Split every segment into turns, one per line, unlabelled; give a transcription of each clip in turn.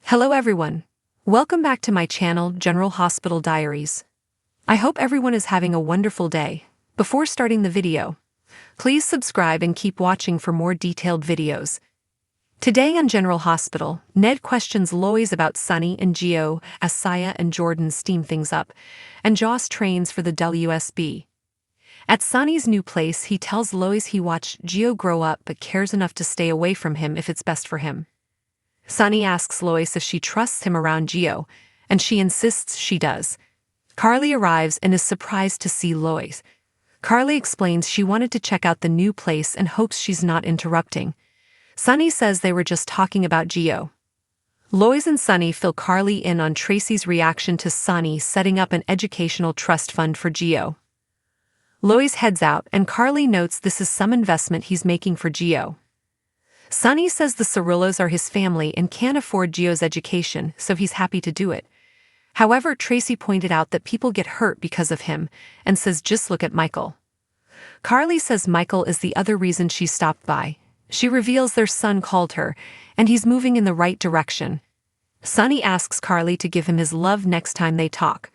Hello everyone. Welcome back to my channel, General Hospital Diaries. I hope everyone is having a wonderful day. Before starting the video, please subscribe and keep watching for more detailed videos. Today on General Hospital, Ned questions Lois about Sunny and Gio as Saya and Jordan steam things up, and Joss trains for the WSB. At Sunny's new place, he tells Lois he watched Gio grow up but cares enough to stay away from him if it's best for him. Sunny asks Lois if she trusts him around Gio, and she insists she does. Carly arrives and is surprised to see Lois. Carly explains she wanted to check out the new place and hopes she's not interrupting. Sunny says they were just talking about Gio. Lois and Sunny fill Carly in on Tracy's reaction to Sunny setting up an educational trust fund for Gio. Lois heads out and Carly notes this is some investment he's making for Gio. Sunny says the Cirillos are his family and can't afford Gio's education, so he's happy to do it. However, Tracy pointed out that people get hurt because of him, and says just look at Michael. Carly says Michael is the other reason she stopped by. She reveals their son called her, and he's moving in the right direction. Sunny asks Carly to give him his love next time they talk.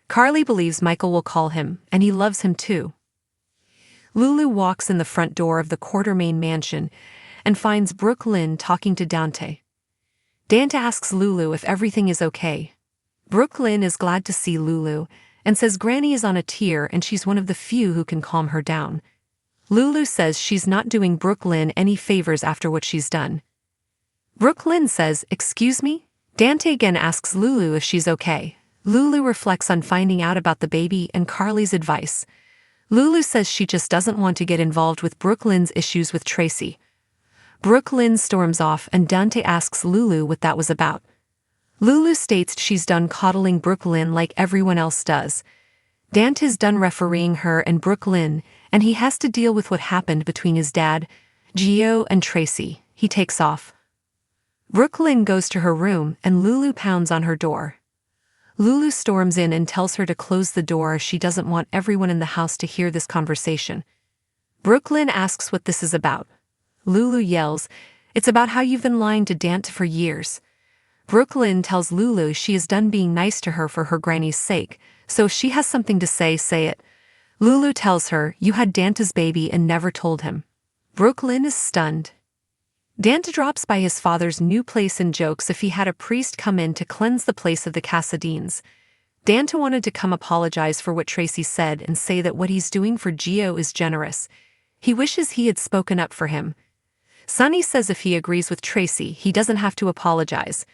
Carly believes Michael will call him, and he loves him too. Lulu walks in the front door of the Quartermain mansion, and finds Brook Lynn talking to Dante. Dante asks Lulu if everything is okay. Brook Lynn is glad to see Lulu, and says Granny is on a tear and she's one of the few who can calm her down. Lulu says she's not doing Brook Lynn any favors after what she's done. Brook Lynn says, "Excuse me?" Dante again asks Lulu if she's okay. Lulu reflects on finding out about the baby and Carly's advice. Lulu says she just doesn't want to get involved with Brook Lynn's issues with Tracy. Brook Lynn storms off and Dante asks Lulu what that was about. Lulu states she's done coddling Brook Lynn like everyone else does. Dante's done refereeing her and Brook Lynn, and he has to deal with what happened between his dad, Gio, and Tracy. He takes off. Brook Lynn goes to her room and Lulu pounds on her door. Lulu storms in and tells her to close the door as she doesn't want everyone in the house to hear this conversation. Brook Lynn asks what this is about. Lulu yells, "It's about how you've been lying to Dante for years." Brook Lynn tells Lulu she is done being nice to her for her granny's sake, so if she has something to say it. Lulu tells her, "You had Dante's baby and never told him." Brook Lynn is stunned. Dante drops by his father's new place and jokes if he had a priest come in to cleanse the place of the Cassadines. Dante wanted to come apologize for what Tracy said and say that what he's doing for Gio is generous. He wishes he had spoken up for him. Sunny says if he agrees with Tracy, he doesn't have to apologize.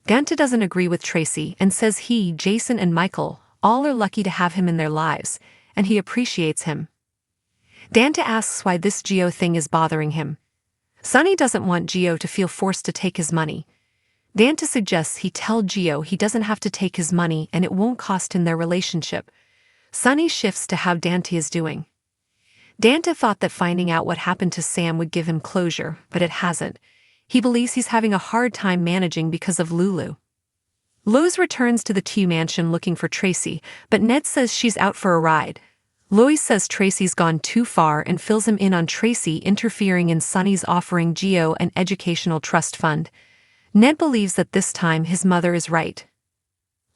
Dante doesn't agree with Tracy and says he, Jason, and Michael all are lucky to have him in their lives, and he appreciates him. Dante asks why this Gio thing is bothering him. Sunny doesn't want Gio to feel forced to take his money. Dante suggests he tell Gio he doesn't have to take his money and it won't cost him their relationship. Sunny shifts to how Dante is doing. Dante thought that finding out what happened to Sam would give him closure, but it hasn't. He believes he's having a hard time managing because of Lulu. Lois returns to the Q mansion looking for Tracy, but Ned says she's out for a ride. Lois says Tracy's gone too far and fills him in on Tracy interfering in Sunny's offering Gio an educational trust fund. Ned believes that this time his mother is right.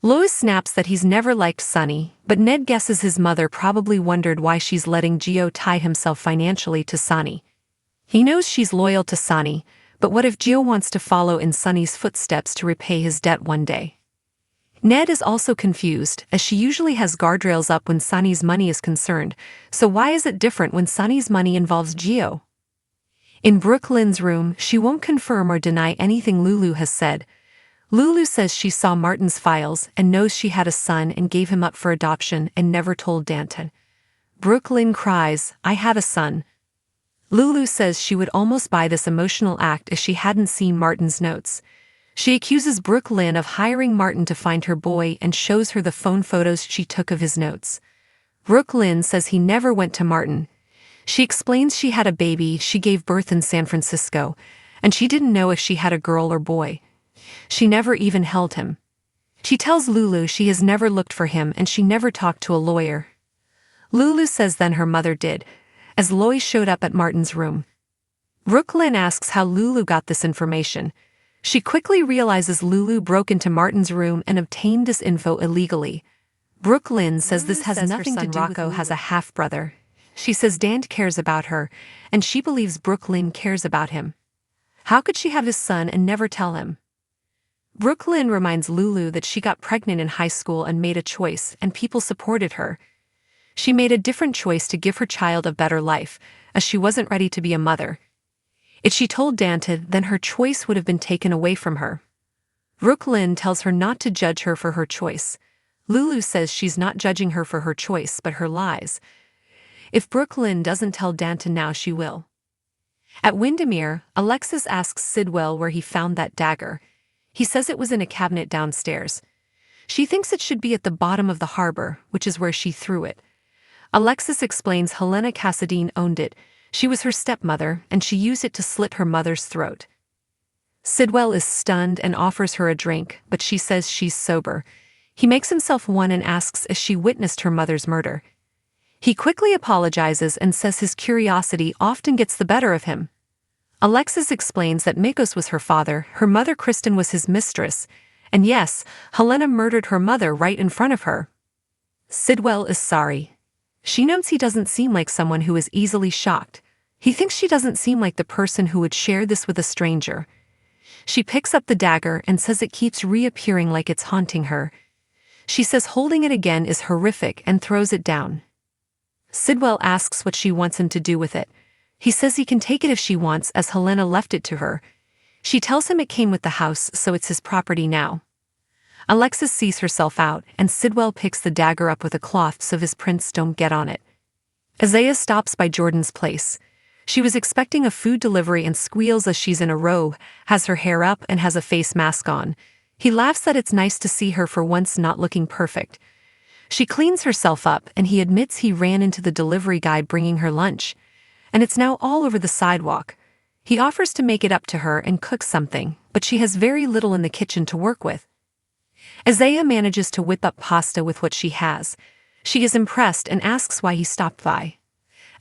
Lois snaps that he's never liked Sunny, but Ned guesses his mother probably wondered why she's letting Gio tie himself financially to Sunny. He knows she's loyal to Sunny, but what if Gio wants to follow in Sunny's footsteps to repay his debt one day? Ned is also confused, as she usually has guardrails up when Sunny's money is concerned, so why is it different when Sunny's money involves Gio? In Brook Lynn's room, she won't confirm or deny anything Lulu has said. Lulu says she saw Martin's files and knows she had a son and gave him up for adoption and never told Dante. Brook Lynn cries, "I had a son." Lulu says she would almost buy this emotional act if she hadn't seen Martin's notes. She accuses Brook Lynn of hiring Martin to find her boy and shows her the phone photos she took of his notes. Brook Lynn says he never went to Martin. She explains she had a baby she gave birth in San Francisco, and she didn't know if she had a girl or boy. She never even held him. She tells Lulu she has never looked for him and she never talked to a lawyer. Lulu says then her mother did, as Lois showed up at Martin's room. Brook Lynn asks how Lulu got this information. She quickly realizes Lulu broke into Martin's room and obtained this info illegally. Brook Lynn says this has nothing to do with Rocco has a half-brother. She says Dan cares about her, and she believes Brook Lynn cares about him. How could she have his son and never tell him? Brook Lynn reminds Lulu that she got pregnant in high school and made a choice, and people supported her. She made a different choice to give her child a better life, as she wasn't ready to be a mother. If she told Dante, then her choice would have been taken away from her. Brook Lynn tells her not to judge her for her choice. Lulu says she's not judging her for her choice but her lies. If Brook Lynn doesn't tell Dante now, she will. At Windermere, Alexis asks Sidwell where he found that dagger. He says it was in a cabinet downstairs. She thinks it should be at the bottom of the harbor, which is where she threw it. Alexis explains Helena Cassadine owned it. She was her stepmother, and she used it to slit her mother's throat. Sidwell is stunned and offers her a drink, but she says she's sober. He makes himself one and asks if she witnessed her mother's murder. He quickly apologizes and says his curiosity often gets the better of him. Alexis explains that Mikos was her father, her mother Kristen was his mistress, and yes, Helena murdered her mother right in front of her. Sidwell is sorry. She notes he doesn't seem like someone who is easily shocked. He thinks she doesn't seem like the person who would share this with a stranger. She picks up the dagger and says it keeps reappearing like it's haunting her. She says holding it again is horrific and throws it down. Sidwell asks what she wants him to do with it. He says he can take it if she wants, as Helena left it to her. She tells him it came with the house, so it's his property now. Alexis sees herself out, and Sidwell picks the dagger up with a cloth so his prints don't get on it. Isaiah stops by Jordan's place. She was expecting a food delivery and squeals as she's in a robe, has her hair up and has a face mask on. He laughs that it's nice to see her for once not looking perfect. She cleans herself up and he admits he ran into the delivery guy bringing her lunch. And it's now all over the sidewalk. He offers to make it up to her and cook something, but she has very little in the kitchen to work with. Isaiah manages to whip up pasta with what she has. She is impressed and asks why he stopped by.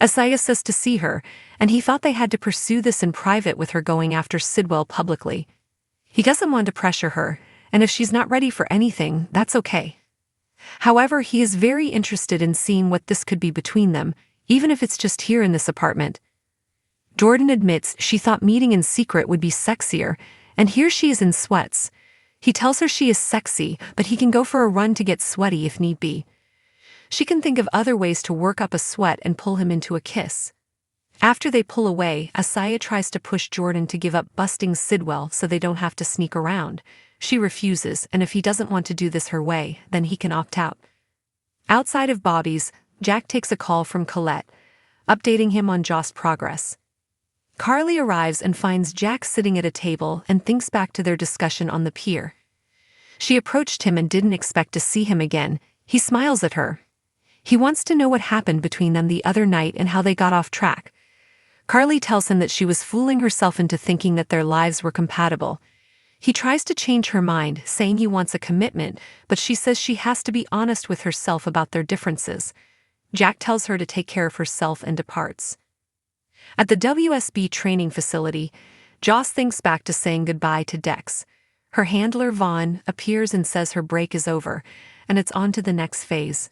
Isaiah says to see her, and he thought they had to pursue this in private with her going after Sidwell publicly. He doesn't want to pressure her, and if she's not ready for anything, that's okay. However, he is very interested in seeing what this could be between them, even if it's just here in this apartment. Jordan admits she thought meeting in secret would be sexier, and here she is in sweats. He tells her she is sexy, but he can go for a run to get sweaty if need be. She can think of other ways to work up a sweat and pull him into a kiss. After they pull away, Isaiah tries to push Jordan to give up busting Sidwell so they don't have to sneak around. She refuses, and if he doesn't want to do this her way, then he can opt out. Outside of Bobby's, Jack takes a call from Colette, updating him on Joss' progress. Carly arrives and finds Jack sitting at a table and thinks back to their discussion on the pier. She approached him and didn't expect to see him again. He smiles at her. He wants to know what happened between them the other night and how they got off track. Carly tells him that she was fooling herself into thinking that their lives were compatible. He tries to change her mind, saying he wants a commitment, but she says she has to be honest with herself about their differences. Jack tells her to take care of herself and departs. At the WSB training facility, Joss thinks back to saying goodbye to Dex. Her handler, Vaughn, appears and says her break is over, and it's on to the next phase.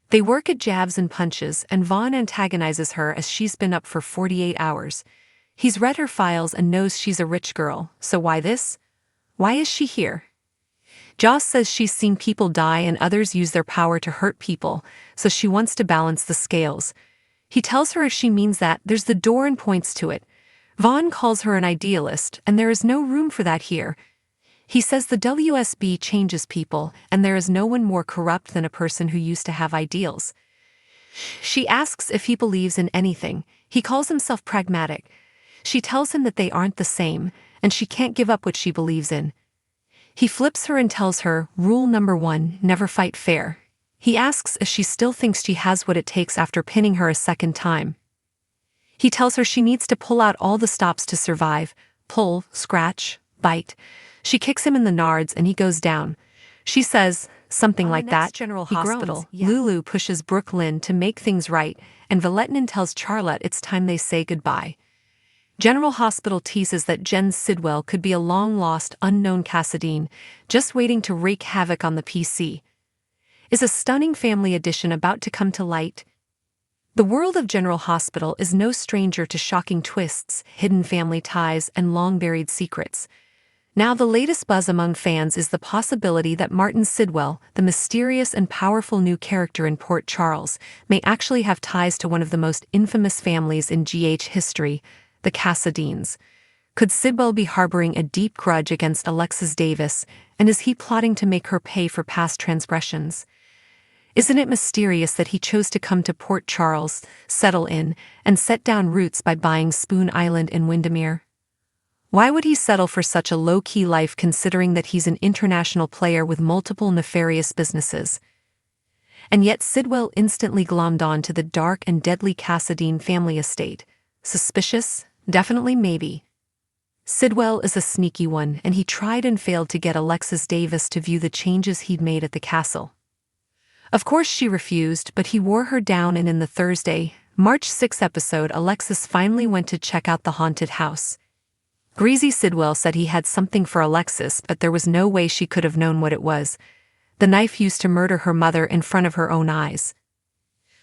They work at jabs and punches, and Vaughn antagonizes her as she's been up for 48 hours. He's read her files and knows she's a rich girl, so why this? Why is she here? Joss says she's seen people die and others use their power to hurt people, so she wants to balance the scales. He tells her if she means that, there's the door and points to it. Vaughn calls her an idealist, and there is no room for that here. He says the WSB changes people, and there is no one more corrupt than a person who used to have ideals. She asks if he believes in anything. He calls himself pragmatic. She tells him that they aren't the same, and she can't give up what she believes in. He flips her and tells her, rule number 1, never fight fair. He asks if she still thinks she has what it takes after pinning her a second time. He tells her she needs to pull out all the stops to survive, pull, scratch, bite. She kicks him in the nards and he goes down. She says, something like that.
General
He
Hospital.
groans.
Yeah.
Lulu pushes Brook Lynn to make things right, and Valentin tells Charlotte it's time they say goodbye. General Hospital teases that Jen Sidwell could be a long-lost, unknown Cassadine, just waiting to wreak havoc on the PC. Is a stunning family addition about to come to light? The world of General Hospital is no stranger to shocking twists, hidden family ties, and long-buried secrets. Now the latest buzz among fans is the possibility that Martin Sidwell, the mysterious and powerful new character in Port Charles, may actually have ties to one of the most infamous families in GH history, the Cassadines. Could Sidwell be harboring a deep grudge against Alexis Davis, and is he plotting to make her pay for past transgressions? Isn't it mysterious that he chose to come to Port Charles, settle in, and set down roots by buying Spoon Island in Windermere? Why would he settle for such a low-key life considering that he's an international player with multiple nefarious businesses? And yet Sidwell instantly glommed on to the dark and deadly Cassadine family estate. Suspicious? Definitely maybe. Sidwell is a sneaky one, and he tried and failed to get Alexis Davis to view the changes he'd made at the castle. Of course she refused, but he wore her down, and in the Thursday, March 6 episode, Alexis finally went to check out the haunted house. Greasy Sidwell said he had something for Alexis, but there was no way she could have known what it was. The knife used to murder her mother in front of her own eyes.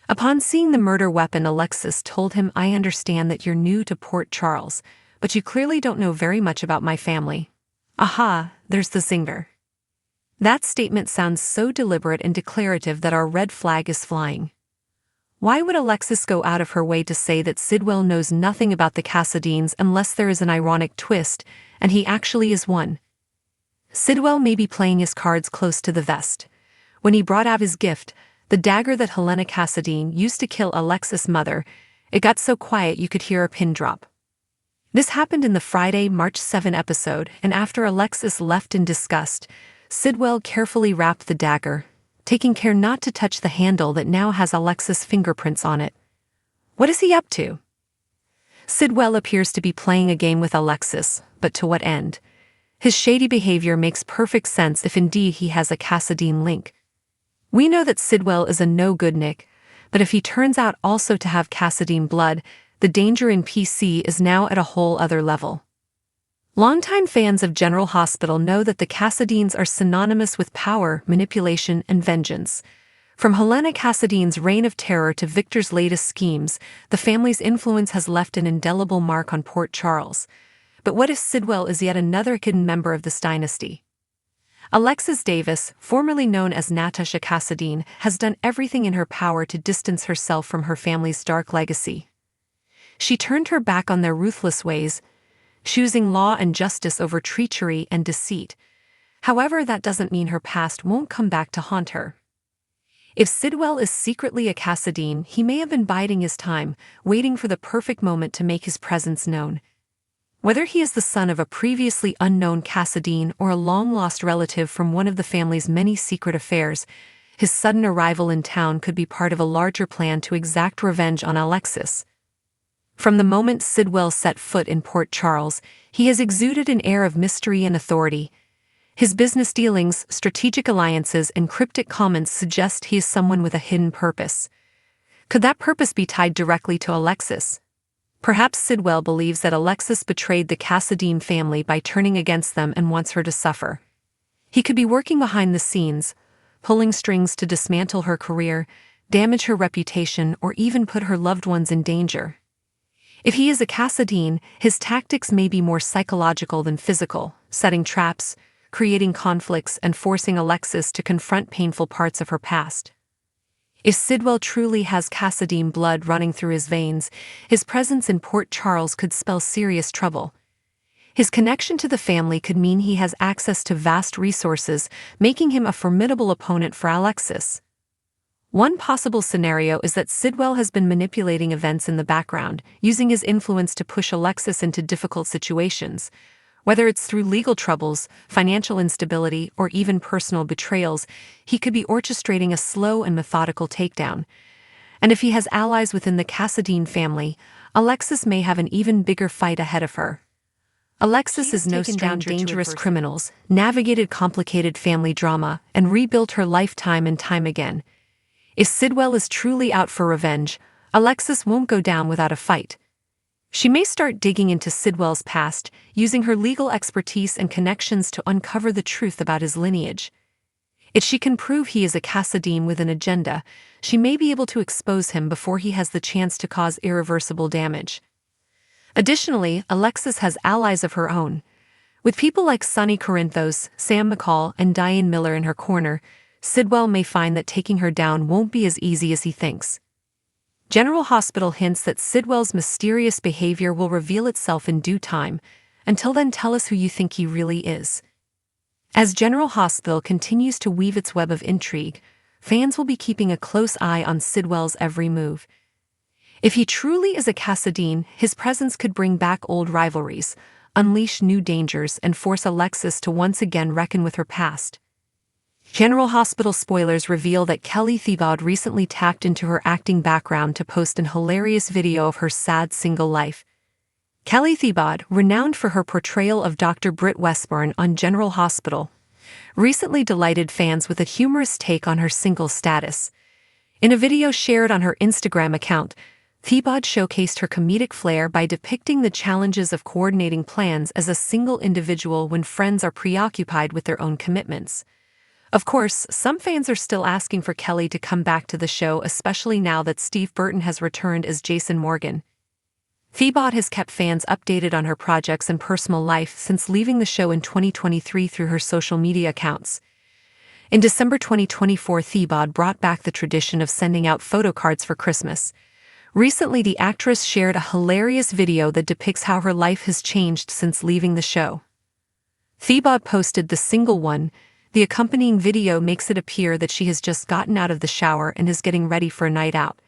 Upon seeing the murder weapon, Alexis told him, "I understand that you're new to Port Charles, but you clearly don't know very much about my family." Aha, there's the zinger. That statement sounds so deliberate and declarative that our red flag is flying. Why would Alexis go out of her way to say that Sidwell knows nothing about the Cassadines unless there is an ironic twist, and he actually is one? Sidwell may be playing his cards close to the vest. When he brought out his gift, the dagger that Helena Cassadine used to kill Alexis' mother, it got so quiet you could hear a pin drop. This happened in the Friday, March 7 episode, and after Alexis left in disgust, Sidwell carefully wrapped the dagger, taking care not to touch the handle that now has Alexis' fingerprints on it. What is he up to? Sidwell appears to be playing a game with Alexis, but to what end? His shady behavior makes perfect sense if indeed he has a Cassadine link. We know that Sidwell is a no-good Nick, but if he turns out also to have Cassadine blood, the danger in PC is now at a whole other level. Longtime fans of General Hospital know that the Cassadines are synonymous with power, manipulation, and vengeance. From Helena Cassadine's reign of terror to Victor's latest schemes, the family's influence has left an indelible mark on Port Charles. But what if Sidwell is yet another hidden member of this dynasty? Alexis Davis, formerly known as Natasha Cassadine, has done everything in her power to distance herself from her family's dark legacy. She turned her back on their ruthless ways, choosing law and justice over treachery and deceit. However, that doesn't mean her past won't come back to haunt her. If Sidwell is secretly a Cassadine, he may have been biding his time, waiting for the perfect moment to make his presence known. Whether he is the son of a previously unknown Cassadine or a long-lost relative from one of the family's many secret affairs, his sudden arrival in town could be part of a larger plan to exact revenge on Alexis. From the moment Sidwell set foot in Port Charles, he has exuded an air of mystery and authority. His business dealings, strategic alliances, and cryptic comments suggest he is someone with a hidden purpose. Could that purpose be tied directly to Alexis? Perhaps Sidwell believes that Alexis betrayed the Cassadine family by turning against them and wants her to suffer. He could be working behind the scenes, pulling strings to dismantle her career, damage her reputation, or even put her loved ones in danger. If he is a Cassadine, his tactics may be more psychological than physical, setting traps, creating conflicts, and forcing Alexis to confront painful parts of her past. If Sidwell truly has Cassadine blood running through his veins, his presence in Port Charles could spell serious trouble. His connection to the family could mean he has access to vast resources, making him a formidable opponent for Alexis. One possible scenario is that Sidwell has been manipulating events in the background, using his influence to push Alexis into difficult situations. Whether it's through legal troubles, financial instability, or even personal betrayals, he could be orchestrating a slow and methodical takedown. And if he has allies within the Cassadine family, Alexis may have an even bigger fight ahead of her. Alexis is no stranger to dangerous criminals, navigated complicated family drama, and rebuilt her life time and time again. If Sidwell is truly out for revenge, Alexis won't go down without a fight. She may start digging into Sidwell's past, using her legal expertise and connections to uncover the truth about his lineage. If she can prove he is a Cassadine with an agenda, she may be able to expose him before he has the chance to cause irreversible damage. Additionally, Alexis has allies of her own. With people like Sonny Corinthos, Sam McCall, and Diane Miller in her corner, Sidwell may find that taking her down won't be as easy as he thinks. General Hospital hints that Sidwell's mysterious behavior will reveal itself in due time. Until then, tell us who you think he really is. As General Hospital continues to weave its web of intrigue, fans will be keeping a close eye on Sidwell's every move. If he truly is a Cassadine, his presence could bring back old rivalries, unleash new dangers, and force Alexis to once again reckon with her past. General Hospital spoilers reveal that Kelly Thiebaud recently tapped into her acting background to post an hilarious video of her sad single life. Kelly Thiebaud, renowned for her portrayal of Dr. Britt Westbourne on General Hospital, recently delighted fans with a humorous take on her single status. In a video shared on her Instagram account, Thiebaud showcased her comedic flair by depicting the challenges of coordinating plans as a single individual when friends are preoccupied with their own commitments. Of course, some fans are still asking for Kelly to come back to the show, especially now that Steve Burton has returned as Jason Morgan. Thiebaud has kept fans updated on her projects and personal life since leaving the show in 2023 through her social media accounts. In December 2024, Thiebaud brought back the tradition of sending out photo cards for Christmas. Recently, the actress shared a hilarious video that depicts how her life has changed since leaving the show. Thiebaud posted the single one. The accompanying video makes it appear that she has just gotten out of the shower and is getting ready for a night out.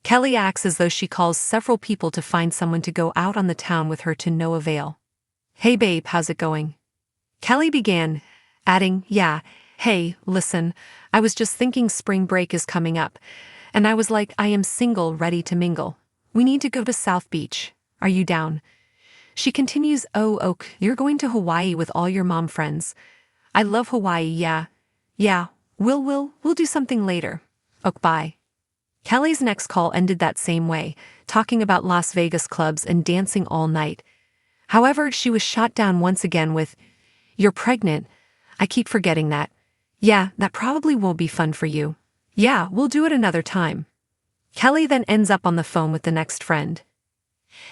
Kelly acts as though she calls several people to find someone to go out on the town with her to no avail. "Hey babe, how's it going?" Kelly began, adding, "Yeah, hey, listen, I was just thinking spring break is coming up, and I was like, I am single, ready to mingle. We need to go to South Beach. Are you down?" She continues, "Oh, you're going to Hawaii with all your mom friends. I love Hawaii, yeah. We'll do something later. Ok, bye." Kelly's next call ended that same way, talking about Las Vegas clubs and dancing all night. However, she was shot down once again with, "You're pregnant. I keep forgetting that. Yeah, that probably won't be fun for you. Yeah, we'll do it another time." Kelly then ends up on the phone with the next friend.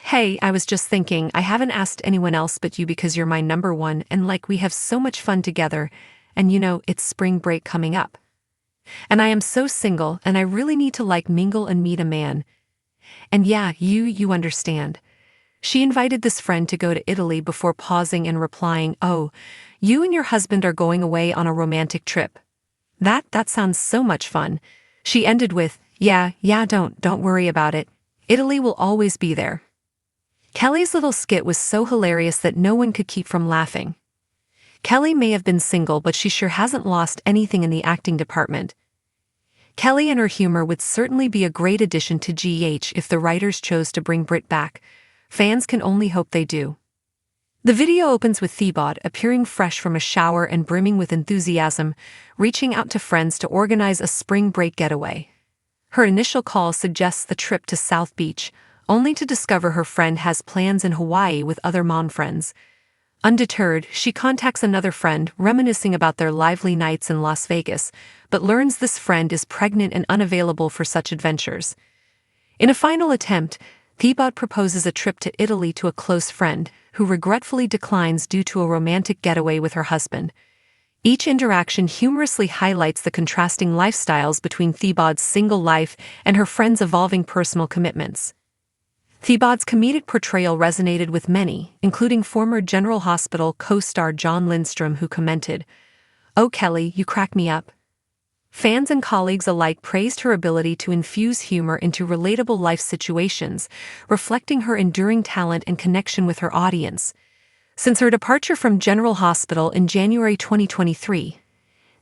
"Hey, I was just thinking, I haven't asked anyone else but you because you're my number one and like we have so much fun together, and you know, it's spring break coming up. And I am so single and I really need to like mingle and meet a man. And yeah, you understand." She invited this friend to go to Italy before pausing and replying, "Oh, you and your husband are going away on a romantic trip. That sounds so much fun." She ended with, Yeah, don't worry about it. Italy will always be there." Kelly's little skit was so hilarious that no one could keep from laughing. Kelly may have been single, but she sure hasn't lost anything in the acting department. Kelly and her humor would certainly be a great addition to GH if the writers chose to bring Britt back. Fans can only hope they do. The video opens with Thiebaud appearing fresh from a shower and brimming with enthusiasm, reaching out to friends to organize a spring break getaway. Her initial call suggests the trip to South Beach, only to discover her friend has plans in Hawaii with other mom friends. Undeterred, she contacts another friend, reminiscing about their lively nights in Las Vegas, but learns this friend is pregnant and unavailable for such adventures. In a final attempt, Thiebaud proposes a trip to Italy to a close friend, who regretfully declines due to a romantic getaway with her husband. Each interaction humorously highlights the contrasting lifestyles between Thiebaud's single life and her friend's evolving personal commitments. Thiebaud's comedic portrayal resonated with many, including former General Hospital co-star John Lindstrom, who commented, "Oh Kelly, you crack me up." Fans and colleagues alike praised her ability to infuse humor into relatable life situations, reflecting her enduring talent and connection with her audience. Since her departure from General Hospital in January 2023,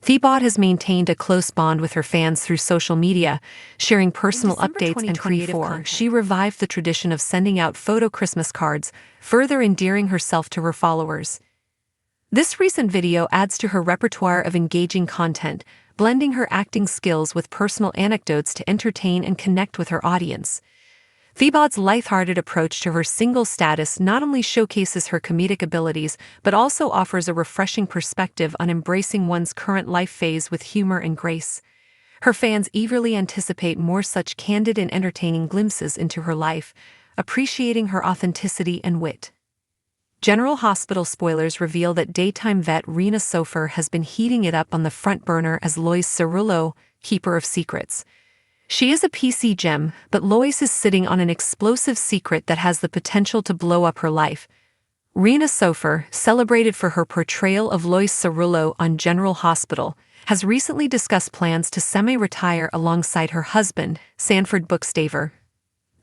Thiebaud has maintained a close bond with her fans through social media, sharing personal updates and creative content. She revived the tradition of sending out photo Christmas cards, further endearing herself to her followers. This recent video adds to her repertoire of engaging content, blending her acting skills with personal anecdotes to entertain and connect with her audience. Thebod's lighthearted approach to her single status not only showcases her comedic abilities but also offers a refreshing perspective on embracing one's current life phase with humor and grace. Her fans eagerly anticipate more such candid and entertaining glimpses into her life, appreciating her authenticity and wit. General Hospital spoilers reveal that daytime vet Rena Sofer has been heating it up on the front burner as Lois Cerullo, keeper of secrets. She is a PC gem, but Lois is sitting on an explosive secret that has the potential to blow up her life. Rena Sofer, celebrated for her portrayal of Lois Cerullo on General Hospital, has recently discussed plans to semi-retire alongside her husband, Sanford Bookstaver.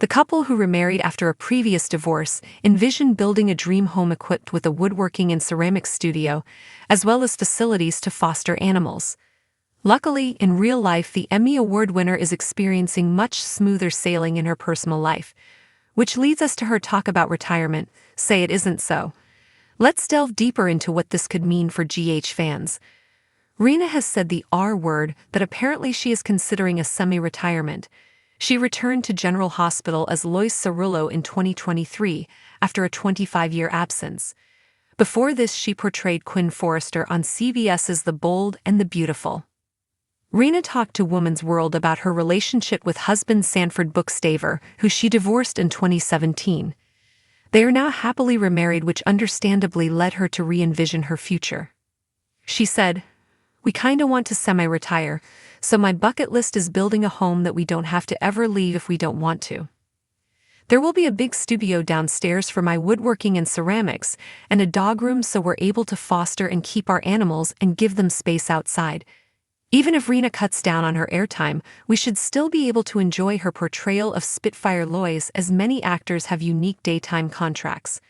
The couple, who remarried after a previous divorce, envisioned building a dream home equipped with a woodworking and ceramics studio, as well as facilities to foster animals. Luckily, in real life, the Emmy Award winner is experiencing much smoother sailing in her personal life, which leads us to her talk about retirement. Say it isn't so. Let's delve deeper into what this could mean for GH fans. Rena has said the R word that apparently she is considering a semi-retirement. She returned to General Hospital as Lois Cerullo in 2023 after a 25-year absence. Before this, she portrayed Quinn Forrester on CBS's The Bold and the Beautiful. Rena talked to Woman's World about her relationship with husband Sanford Bookstaver, who she divorced in 2017. They are now happily remarried, which understandably led her to re-envision her future. She said, "We kinda want to semi-retire, so my bucket list is building a home that we don't have to ever leave if we don't want to. There will be a big studio downstairs for my woodworking and ceramics, and a dog room so we're able to foster and keep our animals and give them space outside. Even if Rena cuts down on her airtime, we should still be able to enjoy her portrayal of Spitfire Lois, as many actors have unique daytime contracts."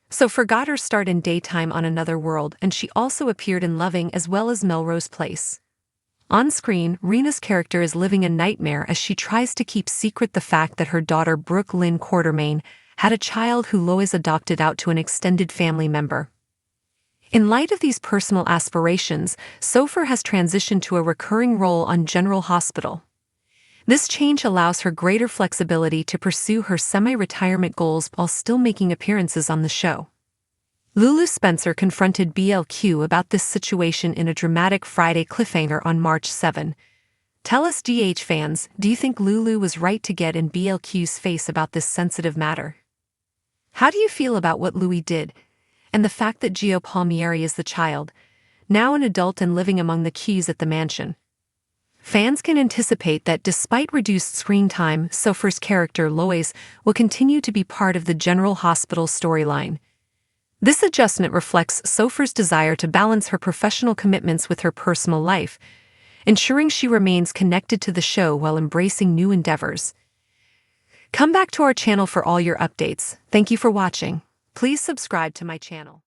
So forgot her start in daytime on Another World, and she also appeared in Loving as well as Melrose Place. On screen, Rena's character is living a nightmare as she tries to keep secret the fact that her daughter Brook Lynn Quartermain had a child who Lois adopted out to an extended family member. In light of these personal aspirations, Sofer has transitioned to a recurring role on General Hospital. This change allows her greater flexibility to pursue her semi-retirement goals while still making appearances on the show. Lulu Spencer confronted BLQ about this situation in a dramatic Friday cliffhanger on March 7. Tell us, GH fans, do you think Lulu was right to get in BLQ's face about this sensitive matter? How do you feel about what Louis did, and the fact that Gio Palmieri is the child, now an adult and living among the Qs at the mansion? Fans can anticipate that despite reduced screen time, Sofer's character Lois will continue to be part of the General Hospital storyline. This adjustment reflects Sofer's desire to balance her professional commitments with her personal life, ensuring she remains connected to the show while embracing new endeavors. Come back to our channel for all your updates. Thank you for watching. Please subscribe to my channel.